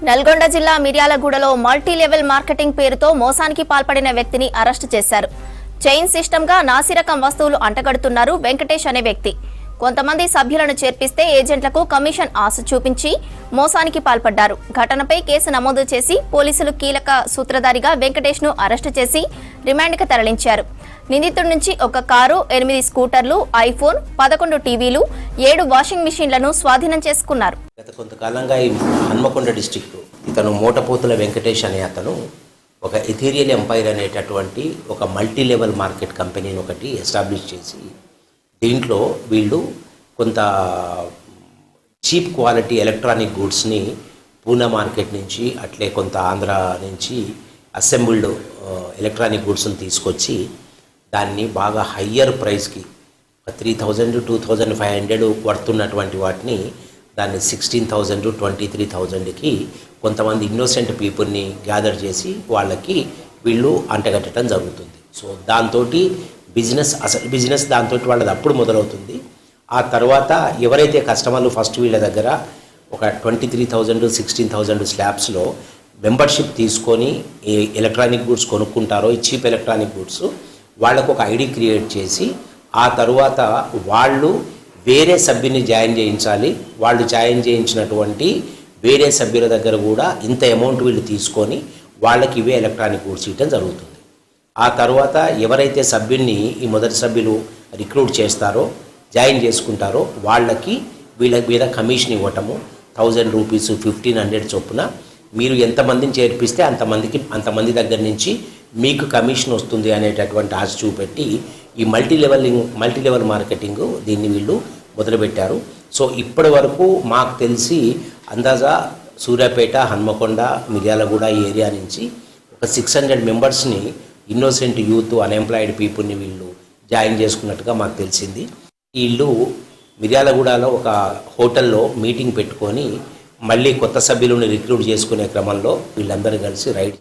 నల్గొండ జిల్లా మిర్యాలగూడలో multi level marketing పేరుతో మోసానికి పాల్పడిన వ్యక్తిని అరెస్టు చేశారు. చైన్ సిస్టమ్గా నాసిరకం వస్తువులు అంటగడుతున్నారు వెంకటేష్ అనే వ్యక్తి. కొంతమంది సభ్యులను చేర్పిస్తే ఏజెంట్లకు కమిషన్ ఆశ చూపించి మోసానికి పాల్పడ్డారు. ఘటనపై కేసు నమోదు చేసి పోలీసులు కీలక సూత్రధారిగా వెంకటేష్ ను అరెస్టు చేసి రిమాండ్కి తరలించారు. నిందితుడి నుంచి ఒక కారు, 8 స్కూటర్లు, ఐఫోన్, 11 టీవీలు, 7 వాషింగ్ మిషన్లను స్వాధీనం చేసుకున్నారు. గత కొంతకాలంగా ఈ హన్మకొండ డిస్టిక్లో ఇతను మోటపోతుల వెంకటేష్ అనే అతను ఒక ఎథీరియల్ ఎంపైర్ అనేటటువంటి ఒక మల్టీ లెవెల్ మార్కెట్ కంపెనీని ఒకటి ఎస్టాబ్లిష్ చేసి దీంట్లో వీళ్ళు కొంత చీప్ క్వాలిటీ ఎలక్ట్రానిక్ గూడ్స్ని పూనా మార్కెట్ నుంచి అట్లే కొంత ఆంధ్ర నుంచి అసెంబుల్డ్ ఎలక్ట్రానిక్ గూడ్స్ని తీసుకొచ్చి దాన్ని బాగా హయ్యర్ ప్రైస్కి 3,000 to 2,500 వర్తున్నటువంటి వాటిని దాన్ని 16,000 to 23,000కి కొంతమంది ఇన్నోసెంట్ పీపుల్ని గ్యాదర్ చేసి వాళ్ళకి వీళ్ళు అంటగట్టడం జరుగుతుంది. సో దాంతో బిజినెస్ దాంతో వాళ్ళది అప్పుడు మొదలవుతుంది. ఆ తర్వాత ఎవరైతే కస్టమర్లు ఫస్ట్ వీళ్ళ దగ్గర ఒక 23,000 to 16,000 స్లాబ్స్లో మెంబర్షిప్ తీసుకొని ఈ ఎలక్ట్రానిక్ గూడ్స్ కొనుక్కుంటారో, ఈ చీప్ ఎలక్ట్రానిక్ గూడ్స్ వాళ్ళకు ఒక ఐడి క్రియేట్ చేసి ఆ తర్వాత వాళ్ళు వేరే సభ్యుని జాయిన్ చేయించాలి. వాళ్ళు జాయిన్ చేయించినటువంటి వేరే సభ్యుల దగ్గర కూడా ఇంత అమౌంట్ వీళ్ళు తీసుకొని వాళ్ళకి ఇవే ఎలక్ట్రానిక్ గూడ్స్ ఇవ్వడం జరుగుతుంది. ఆ తర్వాత ఎవరైతే సభ్యుల్ని ఈ మొదటి సభ్యులు రిక్రూట్ చేస్తారో, జాయిన్ చేసుకుంటారో వాళ్ళకి వీళ్ళ మీద కమిషన్ ఇవ్వటము 1,000 రూపీస్, 1,500 చొప్పున మీరు ఎంతమందిని చేర్పిస్తే అంతమంది దగ్గర నుంచి మీకు కమిషన్ వస్తుంది అనేటటువంటి ఆశ చూపెట్టి ఈ మల్టీ లెవెల్ మార్కెటింగ్ దీన్ని వీళ్ళు మొదలుపెట్టారు. సో ఇప్పటి వరకు మాకు తెలిసి అందాజా సూర్యాపేట, హన్మకొండ, మిర్యాలగూడ ఈ ఏరియా నుంచి ఒక 600 మెంబర్స్ని ఇన్నోసెంట్ యూత్, అన్ఎంప్లాయిడ్ పీపుల్ని వీళ్ళు జాయిన్ చేసుకున్నట్టుగా మాకు తెలిసింది. వీళ్ళు మిర్యాలగూడలో ఒక హోటల్లో మీటింగ్ పెట్టుకొని మళ్ళీ కొత్త సభ్యులను రిక్రూట్ చేసుకునే క్రమంలో వీళ్ళందరూ కలిసి రైడ్